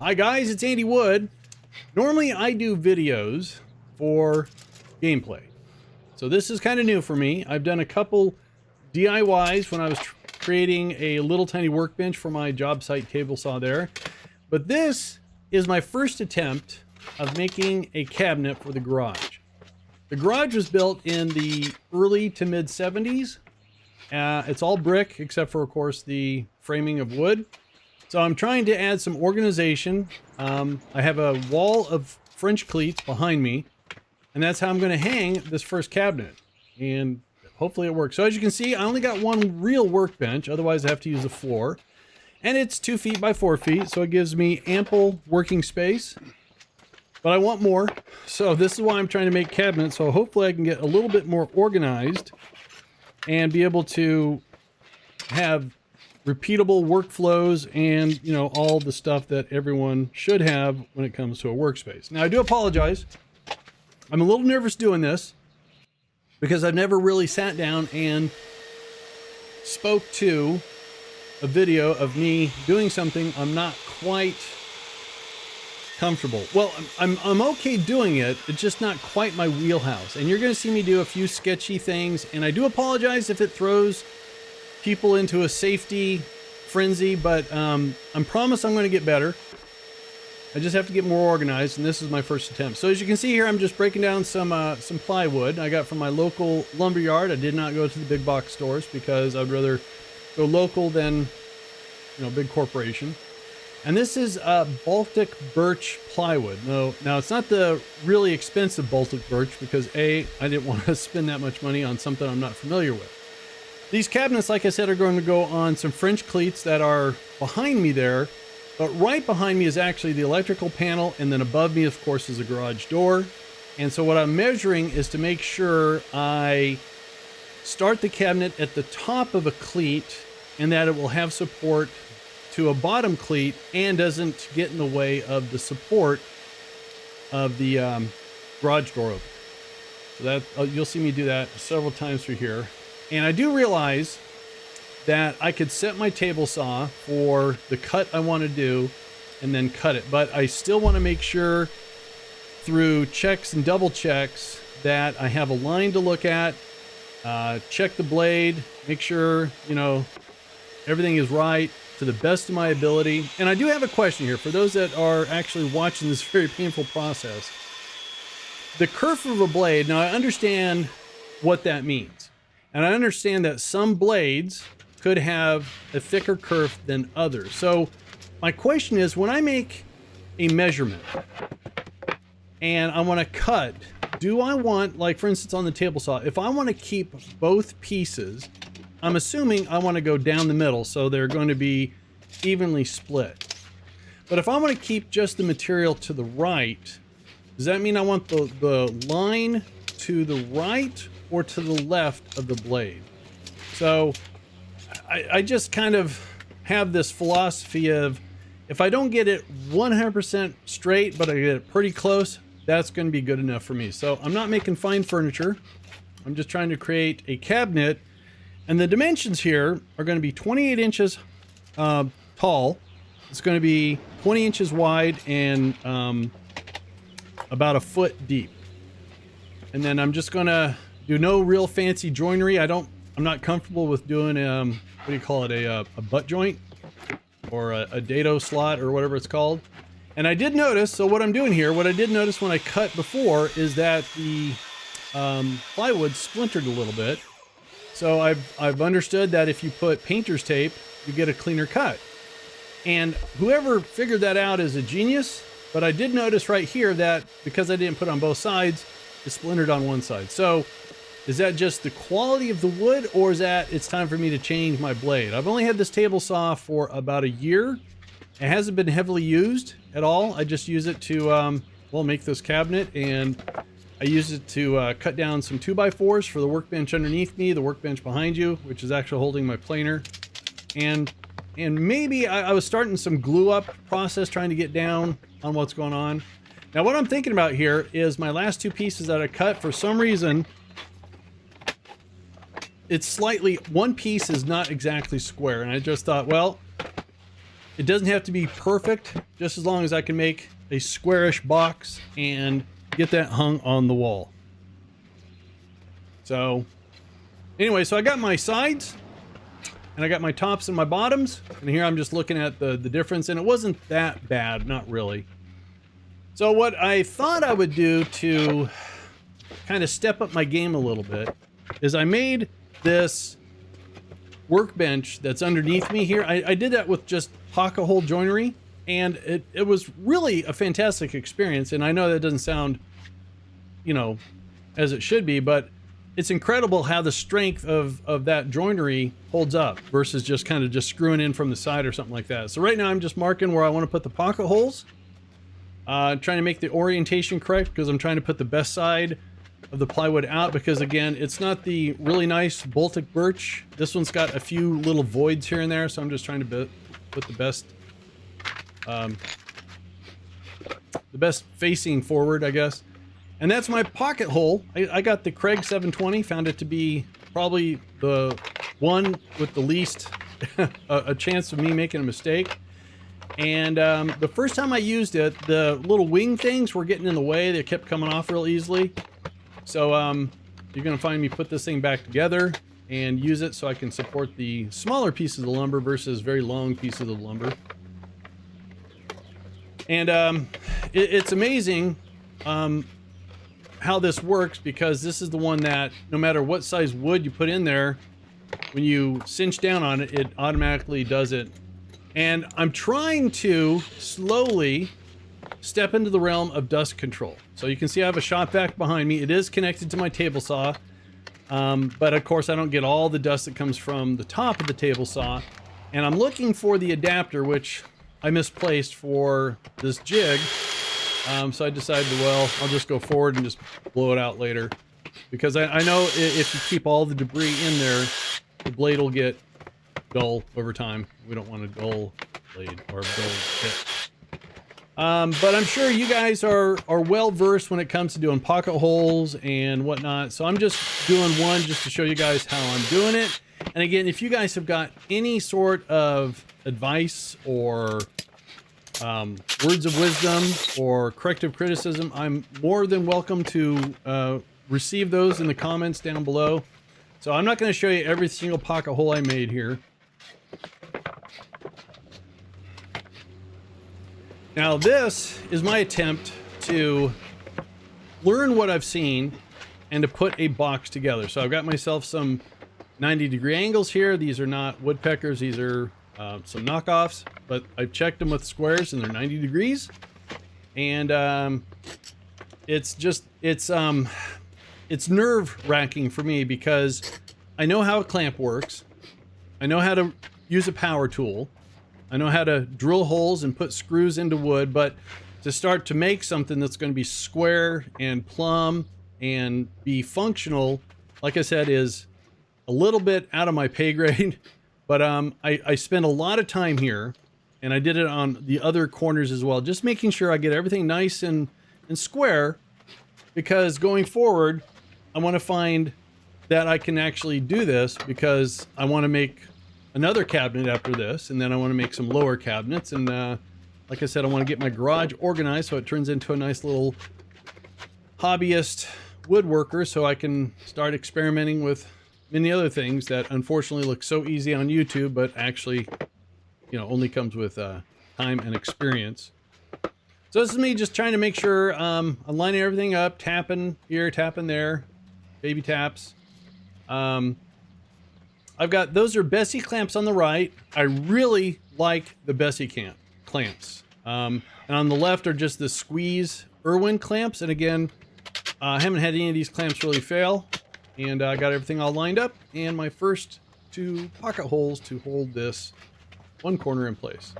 Hi guys, it's Andy Wood. Normally I do videos for gameplay. So this is kind of new for me. I've done a couple DIYs when I was creating a little tiny workbench for my job site table saw there. But this is my first attempt of making a cabinet for the garage. The garage was built in the early to mid 70s. It's all brick except for, of course, the framing of wood. So I'm trying to add some organization. I have a wall of French cleats behind me, and that's how I'm going to hang this first cabinet. And hopefully it works. So as you can see, I only got one real workbench. Otherwise I have to use the floor. And it's 2 feet by 4 feet. So it gives me ample working space. But I want more. So this is why I'm trying to make cabinets. So hopefully I can get a little bit more organized and be able to have repeatable workflows and, you know, all the stuff that everyone should have when it comes to a workspace. Now I do apologize. I'm a little nervous doing this because I've never really sat down and spoke to a video of me doing something I'm not quite comfortable. Well, I'm okay doing it. It's just not quite my wheelhouse. And you're going to see me do a few sketchy things. And I do apologize if it throws people into a safety frenzy, but I promise I'm going to get better. I just have to get more organized, and this is my first attempt. So as you can see here, I'm just breaking down some plywood I got from my local lumber yard. I did not go to the big box stores because I'd rather go local than, you know, big corporation. And this is Baltic birch plywood. Now it's not the really expensive Baltic birch because A, I didn't want to spend that much money on something I'm not familiar with. These cabinets, like I said, are going to go on some French cleats that are behind me there, but right behind me is actually the electrical panel, and then above me, of course, is a garage door. And so what I'm measuring is to make sure I start the cabinet at the top of a cleat and that it will have support to a bottom cleat and doesn't get in the way of the support of the garage door open. So that you'll see me do that several times through here. And I do realize that I could set my table saw for the cut I want to do and then cut it. But I still want to make sure through checks and double checks that I have a line to look at, check the blade, make sure, you know, everything is right to the best of my ability. And I do have a question here for those that are actually watching this very painful process. The kerf of a blade, now I understand what that means. And I understand that some blades could have a thicker kerf than others. So my question is, when I make a measurement and I want to cut, do I want, like for instance on the table saw, if I want to keep both pieces, I'm assuming I want to go down the middle so they're going to be evenly split. But if I want to keep just the material to the right, does that mean I want the line to the right or to the left of the blade? So I just kind of have this philosophy of, if I don't get it 100% straight, but I get it pretty close, that's going to be good enough for me. So I'm not making fine furniture. I'm just trying to create a cabinet. And the dimensions here are going to be 28 inches tall. It's going to be 20 inches wide and about a foot deep. And then I'm just going to do no real fancy joinery. I'm not comfortable with doing what do you call it, a butt joint or a dado slot or whatever it's called. And I did notice, so what I'm doing here, what I did notice when I cut before is that the plywood splintered a little bit. So I've understood that if you put painter's tape, you get a cleaner cut. And whoever figured that out is a genius. But I did notice right here that because I didn't put it on both sides, it splintered on one side. So is that just the quality of the wood, or is that it's time for me to change my blade? I've only had this table saw for about a year. It hasn't been heavily used at all. I just use it to, well, make this cabinet, and I use it to cut down some 2x4s for the workbench underneath me, the workbench behind you, which is actually holding my planer. And maybe I was starting some glue up process, trying to get down on what's going on. Now what I'm thinking about here is my last two pieces that I cut, for some reason, it's slightly, one piece is not exactly square. And I just thought, well, It doesn't have to be perfect, just as long as I can make a squarish box and get that hung on the wall. So anyway, so I got my sides and I got my tops and my bottoms, and here I'm just looking at the difference, and it wasn't that bad, not really. So what I thought I would do to kind of step up my game a little bit is I made this workbench that's underneath me here. I did that with just pocket hole joinery, and it was really a fantastic experience. And I know that doesn't sound, you know, as it should be, but it's incredible how the strength of that joinery holds up versus just kind of just screwing in from the side or something like that. So right now I'm just marking where I want to put the pocket holes, trying to make the orientation correct, because I'm trying to put the best side of the plywood out, because again, it's not the really nice Baltic birch. This one's got a few little voids here and there, so I'm just trying to put the best facing forward, I guess. And that's my pocket hole. I got the Craig 720, found it to be probably the one with the least a chance of me making a mistake. And the first time I used it, the little wing things were getting in the way. They kept coming off real easily. So you're gonna find me put this thing back together and use it so I can support the smaller pieces of the lumber versus very long pieces of the lumber. And it's amazing how this works, because this is the one that no matter what size wood you put in there, when you cinch down on it, it automatically does it. And I'm trying to slowly step into the realm of dust control. So you can see I have a shop vac behind me. It is connected to my table saw, but of course I don't get all the dust that comes from the top of the table saw. And I'm looking for the adapter, which I misplaced for this jig. So I decided, well, I'll just go forward and just blow it out later, because I know if you keep all the debris in there, the blade will get dull over time. We don't want a dull blade or a dull tip. But I'm sure you guys are well versed when it comes to doing pocket holes and whatnot. So I'm just doing one just to show you guys how I'm doing it. And again, if you guys have got any sort of advice or words of wisdom or corrective criticism, I'm more than welcome to receive those in the comments down below. So I'm not going to show you every single pocket hole I made here. Now this is my attempt to learn what I've seen and to put a box together. So I've got myself some 90-degree angles here. These are not woodpeckers, these are some knockoffs, but I've checked them with squares and they're 90 degrees. And it's nerve-wracking for me, because I know how a clamp works. I know how to use a power tool. I know how to drill holes and put screws into wood, but to start to make something that's going to be square and plumb and be functional, like I said, is a little bit out of my pay grade. But I spent a lot of time here, and I did it on the other corners as well, just making sure I get everything nice and square, because going forward, I want to find that I can actually do this, because I want to make another cabinet after this, and then I want to make some lower cabinets. And like I said, I want to get my garage organized so it turns into a nice little hobbyist woodworker, so I can start experimenting with many other things that unfortunately look so easy on YouTube, but actually, you know, only comes with time and experience. So this is me just trying to make sure I'm lining everything up, tapping here, tapping there, baby taps. I've got, those are Bessie clamps on the right. I really like the Bessie clamps. And on the left are just the squeeze Irwin clamps. And again, I haven't had any of these clamps really fail. And I got everything all lined up, and my first two pocket holes to hold this one corner in place.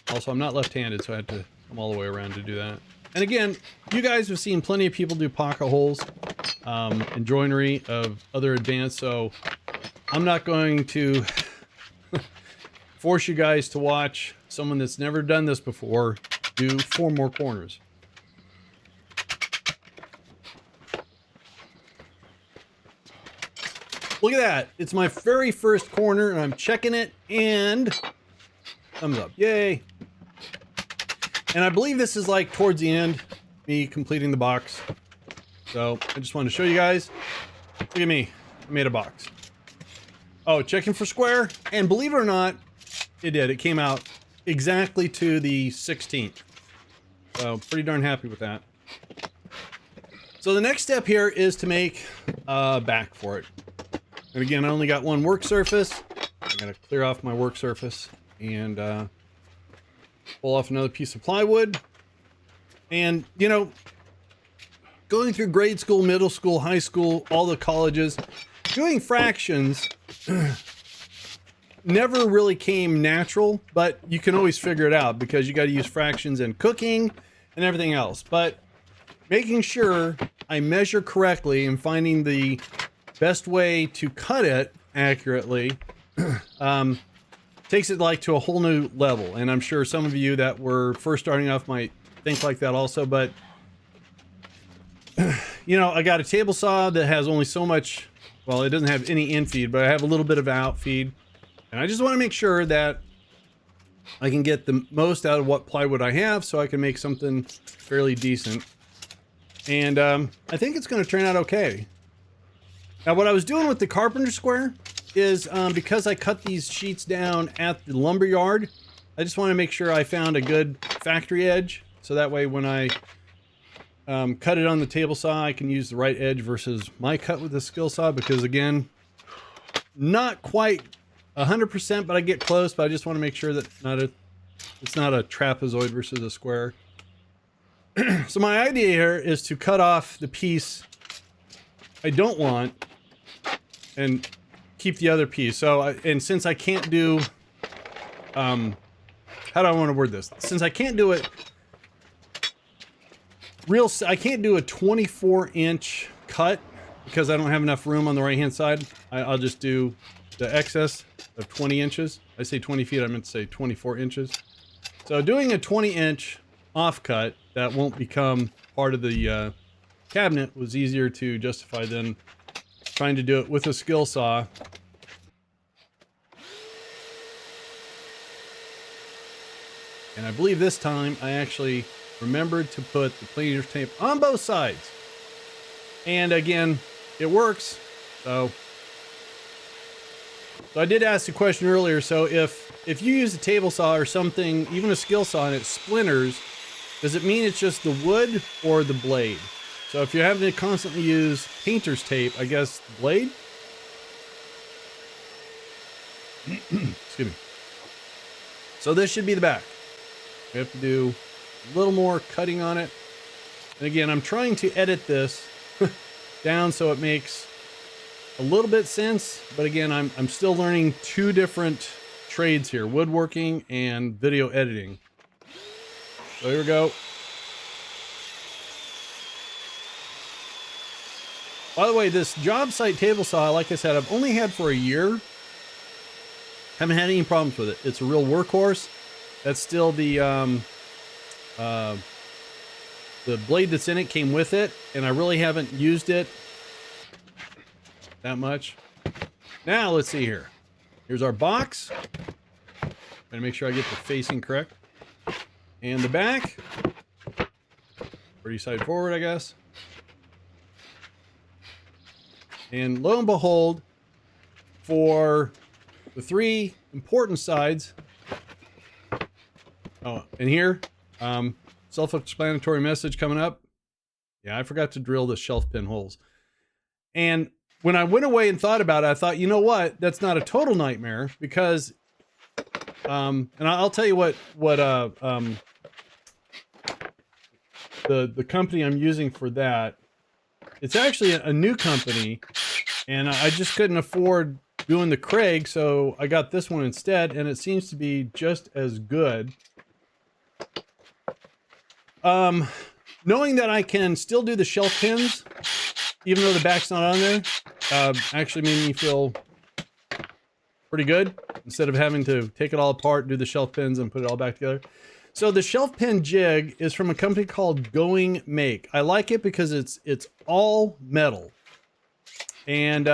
Also, I'm not left-handed, so I had to come all the way around to do that. And again, you guys have seen plenty of people do pocket holes and joinery of other advanced, so I'm not going to force you guys to watch someone that's never done this before do 4 more corners. Look at that. It's my very first corner and I'm checking it and thumbs up. Yay. And I believe this is like towards the end, me completing the box. So I just wanted to show you guys. Look at me. I made a box. Oh, checking for square. And believe it or not, it did. It came out exactly to the 16th. So pretty darn happy with that. So the next step here is to make a back for it. And again, I only got one work surface. I'm gonna clear off my work surface and pull off another piece of plywood. And you know, going through grade school, middle school, high school, all the colleges, doing fractions never really came natural, but you can always figure it out because you got to use fractions in cooking and everything else. But making sure I measure correctly and finding the best way to cut it accurately takes it like to a whole new level. And I'm sure some of you that were first starting off might think like that also, but you know, I got a table saw that has only so much, well, it doesn't have any in feed, but I have a little bit of out feed. And I just want to make sure that I can get the most out of what plywood I have so I can make something fairly decent. And I think it's going to turn out okay. Now, what I was doing with the carpenter square is because I cut these sheets down at the lumber yard, I just want to make sure I found a good factory edge. So that way when I cut it on the table saw, I can use the right edge versus my cut with the skill saw, because again, not quite 100%, but I get close, but I just want to make sure that it's not a trapezoid versus a square. So my idea here is to cut off the piece I don't want and keep the other piece. So, and since I can't do, how do I want to word this? Since I can't do it I can't do a 24-inch cut because I don't have enough room on the right-hand side. I'll just do the excess of 20 inches. I say 20 feet, I meant to say 24 inches. So doing a 20-inch offcut that won't become part of the cabinet was easier to justify than trying to do it with a skill saw. And I believe this time I actually remembered to put the cleaner's tape on both sides. And again, it works. So I did ask the question earlier. So if you use a table saw or something, even a skill saw, and it splinters, does it mean it's just the wood or the blade? So if you're having to constantly use painter's tape, I guess the blade? Excuse me. So this should be the back. We have to do a little more cutting on it. And again, I'm trying to edit this down so it makes a little bit sense. But again, I'm still learning two different trades here, woodworking and video editing. So here we go. By the way, this job site table saw, like I said, I've only had for a year. Haven't had any problems with it. It's a real workhorse. That's still the blade that's in it came with it, and I really haven't used it that much. Now let's see here. Here's our box. Gotta make sure I get the facing correct. And the back. Pretty side forward, I guess. And lo and behold, for the three important sides. Oh, and here, self-explanatory message coming up. Yeah, I forgot to drill the shelf pin holes. And when I went away and thought about it, I thought, you know what? That's not a total nightmare because, and I'll tell you what the company I'm using for that, it's actually a new company, and I just couldn't afford doing the Craig, so I got this one instead, and it seems to be just as good. Knowing that I can still do the shelf pins, even though the back's not on there, actually made me feel pretty good instead of having to take it all apart, do the shelf pins, and put it all back together. So the shelf pin jig is from a company called Going Make. I like it because it's all metal, and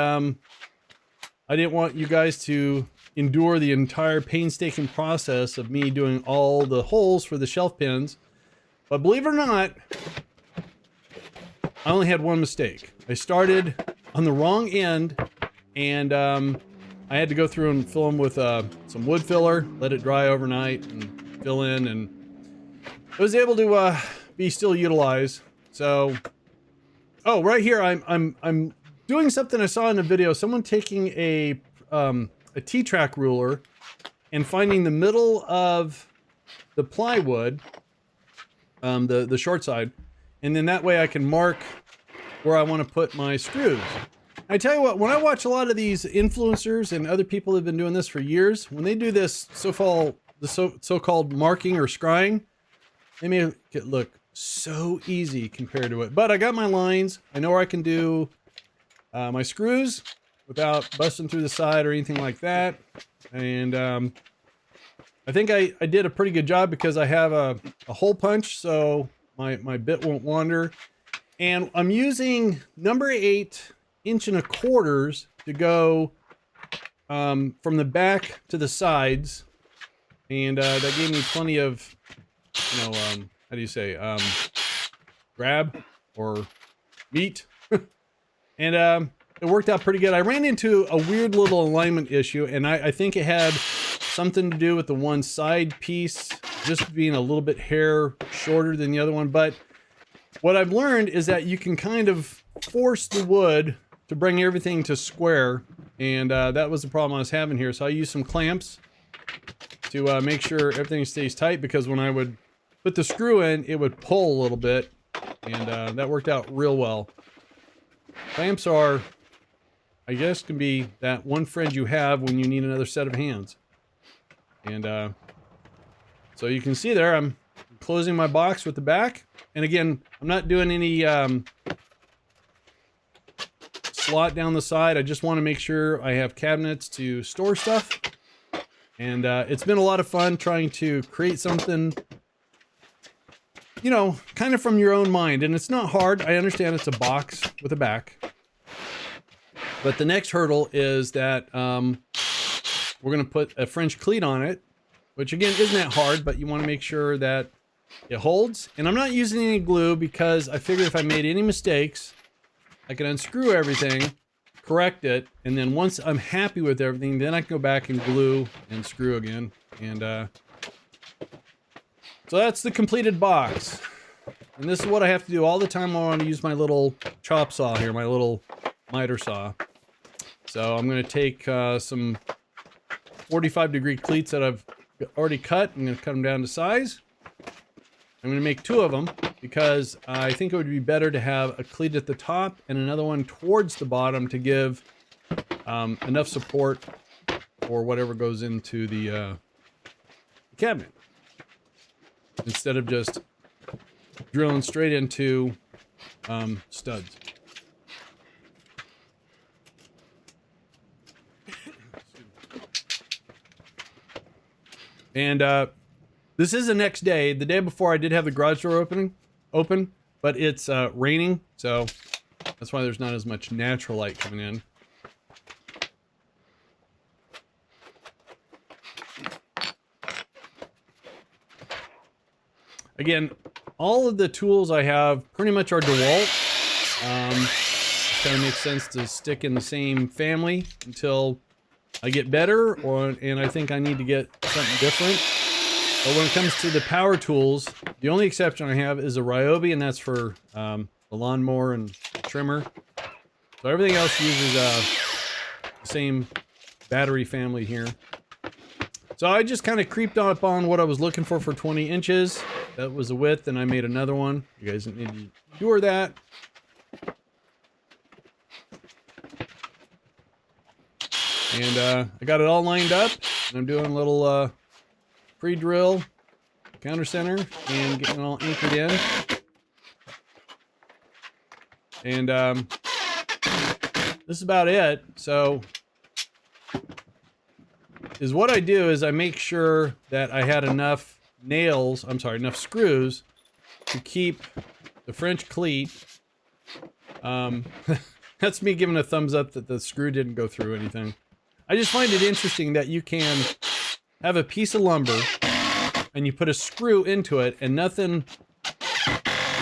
I didn't want you guys to endure the entire painstaking process of me doing all the holes for the shelf pins. But believe it or not, I only had one mistake. I started on the wrong end, and I had to go through and fill them with some wood filler, let it dry overnight, and fill in, and I was able to be still utilized. So, oh, right here, I'm doing something I saw in a video. Someone taking a T-track ruler and finding the middle of the plywood, the short side, and then that way I can mark where I want to put my screws. I tell you what, when I watch a lot of these influencers and other people that have been doing this for years, when they do this so-called marking or scrying, they make it look so easy compared to it. But I got my lines. I know where I can do my screws without busting through the side or anything like that. And I think I did a pretty good job because I have a hole punch, so my bit won't wander. And I'm using number 8 1 1/4 inches to go from the back to the sides. And that gave me plenty of, you know, how do you say, grab or meat. And it worked out pretty good. I ran into a weird little alignment issue, and I think it had something to do with the one side piece just being a little bit hair shorter than the other one. But what I've learned is that you can kind of force the wood to bring everything to square, and that was the problem I was having here. So I used some clamps to make sure everything stays tight, because when I would put the screw in, it would pull a little bit, and that worked out real well. Clamps are, I guess, can be that one friend you have when you need another set of hands. And so you can see there, I'm closing my box with the back. And again, I'm not doing any slot down the side. I just want to make sure I have cabinets to store stuff. And it's been a lot of fun trying to create something, you know, kind of from your own mind. And it's not hard. I understand it's a box with a back. But the next hurdle is that we're going to put a French cleat on it, which again isn't that hard, but you want to make sure that it holds. And I'm not using any glue because I figured if I made any mistakes, I can unscrew everything, correct it, and then once I'm happy with everything, then I can go back and glue and screw again. And so that's the completed box. And this is what I have to do all the time. I want to use my little chop saw here, my little miter saw. So I'm going to take some 45-degree cleats that I've already cut. I'm going to cut them down to size. I'm going to make 2 of them because I think it would be better to have a cleat at the top and another one towards the bottom to give enough support for whatever goes into the cabinet, instead of just drilling straight into studs. And this is the next day. The day before, I did have the garage door open, but it's raining, so that's why there's not as much natural light coming in. Again, all of the tools I have pretty much are DeWalt. It kind of makes sense to stick in the same family until I get better, and I think I need to get something different. But when it comes to the power tools, the only exception I have is a Ryobi, and that's for the lawnmower and trimmer. So everything else uses the same battery family here. So I just kind of creeped up on what I was looking for 20 inches. That was the width, and I made another one. You guys need to endure that. And I got it all lined up, and I'm doing a little pre-drill counter center and getting it all anchored in. And this is about it. So is what I do is I make sure that I had enough enough screws to keep the French cleat. That's me giving a thumbs up that the screw didn't go through anything. I just find it interesting that you can have a piece of lumber and you put a screw into it and nothing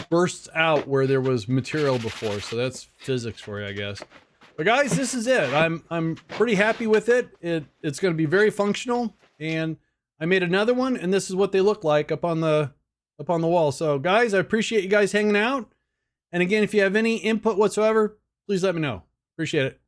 bursts out where there was material before. So that's physics for you, I guess. But guys, this is it. I'm pretty happy with it. It's going to be very functional, and I made another one, and this is what they look like up on the wall. So guys, I appreciate you guys hanging out. And again, if you have any input whatsoever, please let me know. Appreciate it.